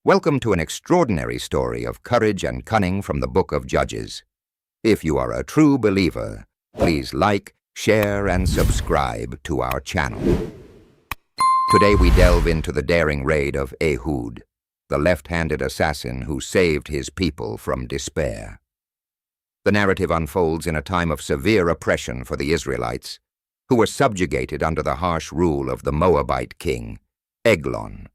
Welcome to an extraordinary story of courage and cunning from the book of Judges. If you are a true believer, please like, share, and subscribe to our channel. Today we delve into the daring raid of Ehud, the left-handed assassin who saved his people from despair. The narrative unfolds in a time of severe oppression for the Israelites, who were subjugated under the harsh rule of the Moabite king, Eglon.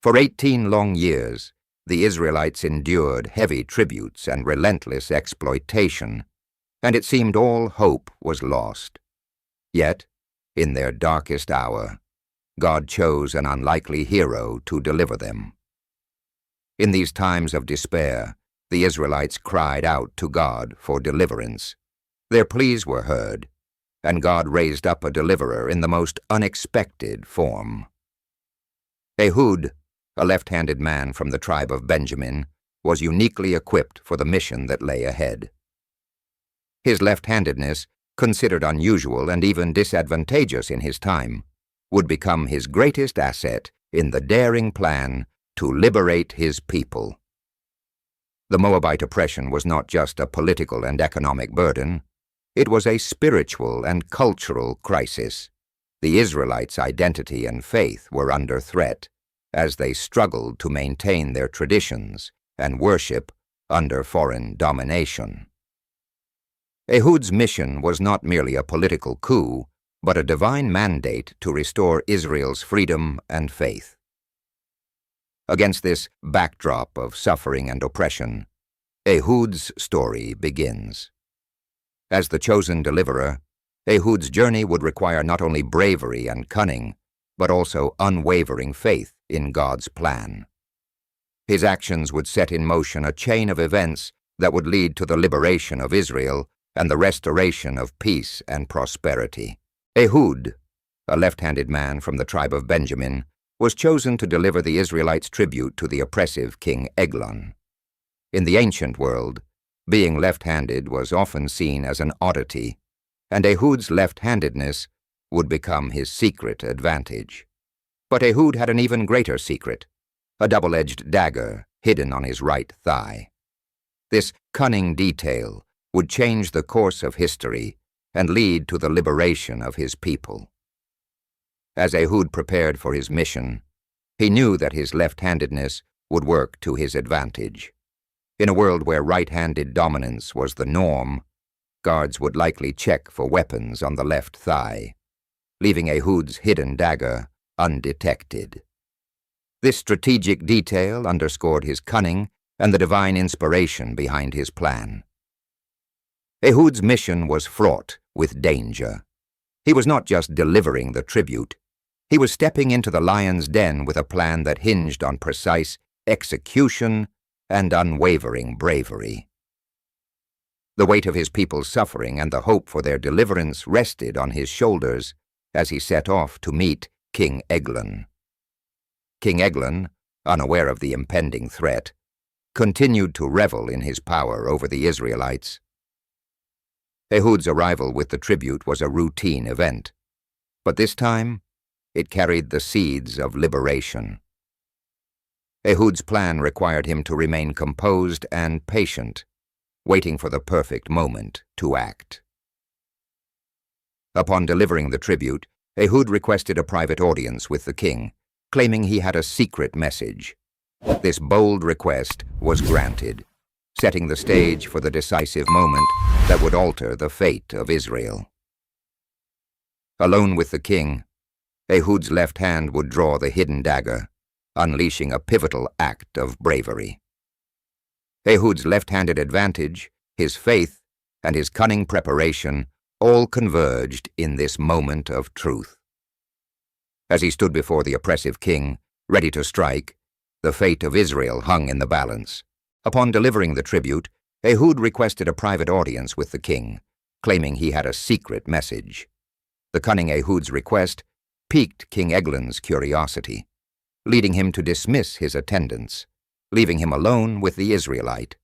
For 18 long years, the Israelites endured heavy tributes and relentless exploitation, and it seemed all hope was lost. Yet, in their darkest hour, God chose an unlikely hero to deliver them. In these times of despair, the Israelites cried out to God for deliverance. Their pleas were heard, and God raised up a deliverer in the most unexpected form. Ehud, a left-handed man from the tribe of Benjamin, was uniquely equipped for the mission that lay ahead. His left-handedness, considered unusual and even disadvantageous in his time, would become his greatest asset in the daring plan to liberate his people. The Moabite oppression was not just a political and economic burden, it was a spiritual and cultural crisis. The Israelites' identity and faith were under threat as they struggled to maintain their traditions and worship under foreign domination. Ehud's mission was not merely a political coup, but a divine mandate to restore Israel's freedom and faith. Against this backdrop of suffering and oppression, Ehud's story begins. As the chosen deliverer, Ehud's journey would require not only bravery and cunning, but also unwavering faith in God's plan. His actions would set in motion a chain of events that would lead to the liberation of Israel and the restoration of peace and prosperity. Ehud, a left-handed man from the tribe of Benjamin, was chosen to deliver the Israelites' tribute to the oppressive King Eglon. In the ancient world, being left-handed was often seen as an oddity, and Ehud's left-handedness would become his secret advantage. But Ehud had an even greater secret, a double-edged dagger hidden on his right thigh. This cunning detail would change the course of history and lead to the liberation of his people. As Ehud prepared for his mission, he knew that his left-handedness would work to his advantage. In a world where right-handed dominance was the norm, guards would likely check for weapons on the left thigh, leaving Ehud's hidden dagger undetected. This strategic detail underscored his cunning and the divine inspiration behind his plan. Ehud's mission was fraught with danger. He was not just delivering the tribute. He was stepping into the lion's den with a plan that hinged on precise execution and unwavering bravery. The weight of his people's suffering and the hope for their deliverance rested on his shoulders as he set off to meet King Eglon. King Eglon, unaware of the impending threat, continued to revel in his power over the Israelites. Ehud's arrival with the tribute was a routine event, but this time it carried the seeds of liberation. Ehud's plan required him to remain composed and patient, waiting for the perfect moment to act. Upon delivering the tribute, Ehud requested a private audience with the king, claiming he had a secret message. This bold request was granted, setting the stage for the decisive moment that would alter the fate of Israel. Alone with the king, Ehud's left hand would draw the hidden dagger, unleashing a pivotal act of bravery. Ehud's left-handed advantage, his faith, and his cunning preparation all converged in this moment of truth. As he stood before the oppressive king, ready to strike, the fate of Israel hung in the balance. Upon delivering the tribute, Ehud requested a private audience with the king, claiming he had a secret message. The cunning Ehud's request piqued King Eglon's curiosity, leading him to dismiss his attendants, leaving him alone with the Israelite.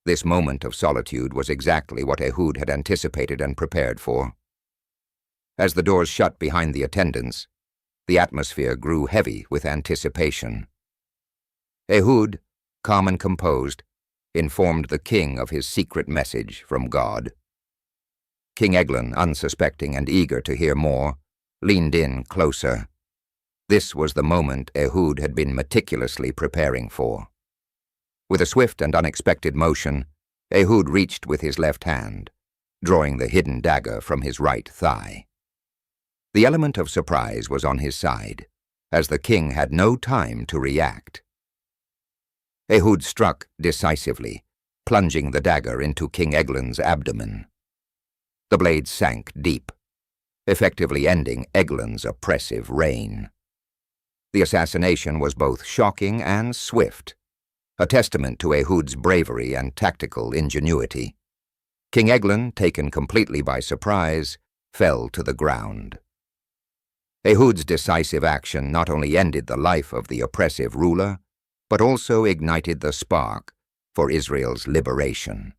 This moment of solitude was exactly what Ehud had anticipated and prepared for. As the doors shut behind the attendants, the atmosphere grew heavy with anticipation. Ehud, calm and composed, informed the king of his secret message from God. King Eglon, unsuspecting and eager to hear more, leaned in closer. This was the moment Ehud had been meticulously preparing for. With a swift and unexpected motion, Ehud reached with his left hand, drawing the hidden dagger from his right thigh. The element of surprise was on his side, as the king had no time to react. Ehud struck decisively, plunging the dagger into King Eglon's abdomen. The blade sank deep, effectively ending Eglon's oppressive reign. The assassination was both shocking and swift, a testament to Ehud's bravery and tactical ingenuity. King Eglon, taken completely by surprise, fell to the ground. Ehud's decisive action not only ended the life of the oppressive ruler, but also ignited the spark for Israel's liberation.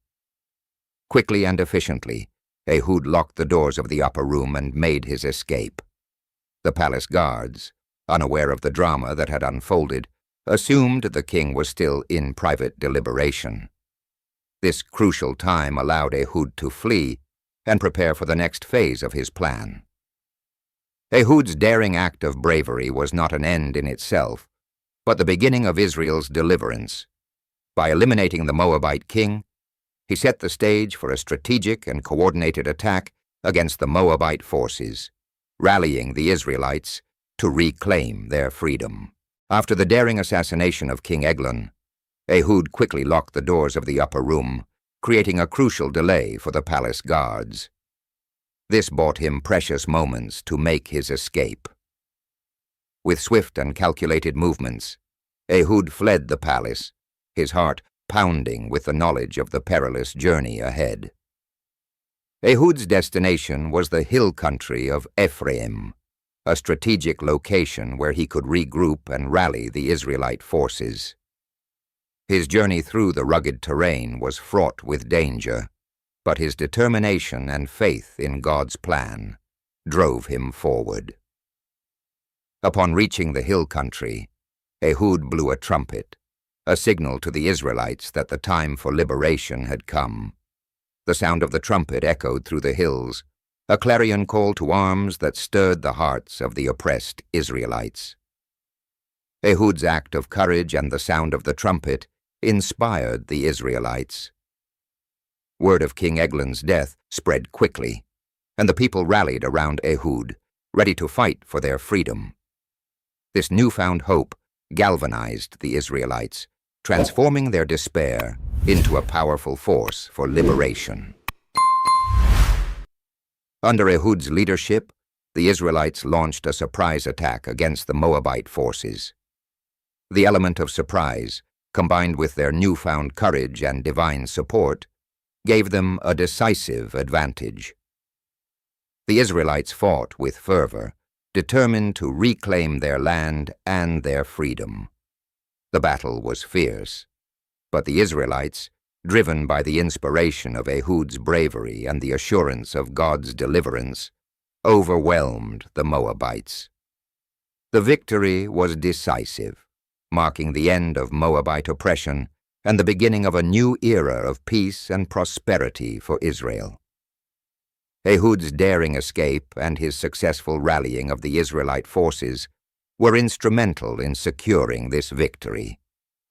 Quickly and efficiently, Ehud locked the doors of the upper room and made his escape. The palace guards, unaware of the drama that had unfolded, assumed the king was still in private deliberation. This crucial time allowed Ehud to flee and prepare for the next phase of his plan. Ehud's daring act of bravery was not an end in itself, but the beginning of Israel's deliverance. By eliminating the Moabite king, he set the stage for a strategic and coordinated attack against the Moabite forces, rallying the Israelites to reclaim their freedom. After the daring assassination of King Eglon, Ehud quickly locked the doors of the upper room, creating a crucial delay for the palace guards. This bought him precious moments to make his escape. With swift and calculated movements, Ehud fled the palace, his heart pounding with the knowledge of the perilous journey ahead. Ehud's destination was the hill country of Ephraim, a strategic location where he could regroup and rally the Israelite forces. His journey through the rugged terrain was fraught with danger, but his determination and faith in God's plan drove him forward. Upon reaching the hill country, Ehud blew a trumpet, a signal to the Israelites that the time for liberation had come. The sound of the trumpet echoed through the hills, a clarion call to arms that stirred the hearts of the oppressed Israelites. Ehud's act of courage and the sound of the trumpet inspired the Israelites. Word of King Eglon's death spread quickly, and the people rallied around Ehud, ready to fight for their freedom. This newfound hope galvanized the Israelites, transforming their despair into a powerful force for liberation. Under Ehud's leadership, the Israelites launched a surprise attack against the Moabite forces. The element of surprise, combined with their newfound courage and divine support, gave them a decisive advantage. The Israelites fought with fervor, determined to reclaim their land and their freedom. The battle was fierce, but the Israelites, driven by the inspiration of Ehud's bravery and the assurance of God's deliverance, overwhelmed the Moabites. The victory was decisive, marking the end of Moabite oppression and the beginning of a new era of peace and prosperity for Israel. Ehud's daring escape and his successful rallying of the Israelite forces were instrumental in securing this victory.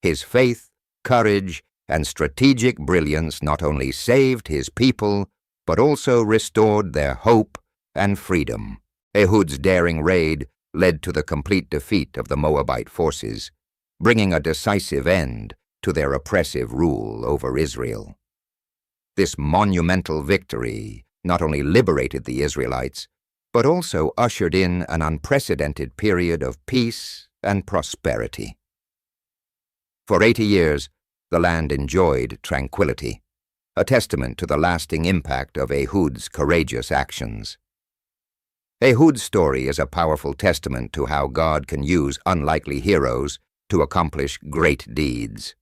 His faith, courage, and strategic brilliance not only saved his people, but also restored their hope and freedom. Ehud's daring raid led to the complete defeat of the Moabite forces, bringing a decisive end to their oppressive rule over Israel. This monumental victory not only liberated the Israelites, but also ushered in an unprecedented period of peace and prosperity. For 80 years, the land enjoyed tranquility, a testament to the lasting impact of Ehud's courageous actions. Ehud's story is a powerful testament to how God can use unlikely heroes to accomplish great deeds.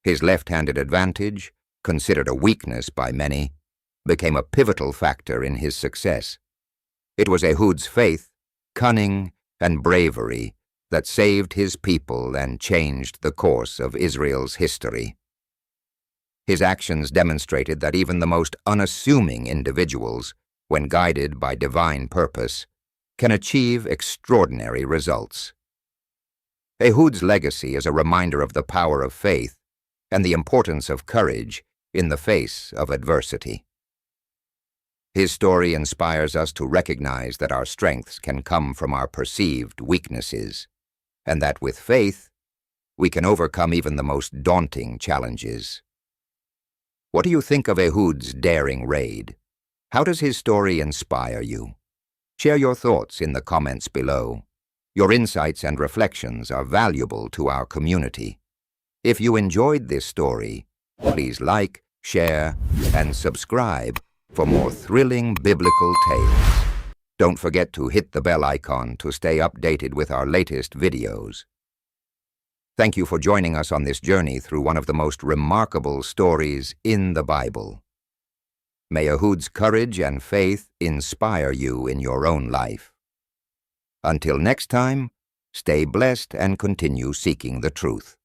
His left-handed advantage, considered a weakness by many, became a pivotal factor in his success. It was Ehud's faith, cunning, and bravery that saved his people and changed the course of Israel's history. His actions demonstrated that even the most unassuming individuals, when guided by divine purpose, can achieve extraordinary results. Ehud's legacy is a reminder of the power of faith and the importance of courage in the face of adversity. His story inspires us to recognize that our strengths can come from our perceived weaknesses, and that with faith, we can overcome even the most daunting challenges. What do you think of Ehud's daring raid? How does his story inspire you? Share your thoughts in the comments below. Your insights and reflections are valuable to our community. If you enjoyed this story, please like, share, and subscribe for more thrilling biblical tales. Don't forget to hit the bell icon to stay updated with our latest videos. Thank you for joining us on this journey through one of the most remarkable stories in the Bible. May Ehud's courage and faith inspire you in your own life. Until next time, stay blessed and continue seeking the truth.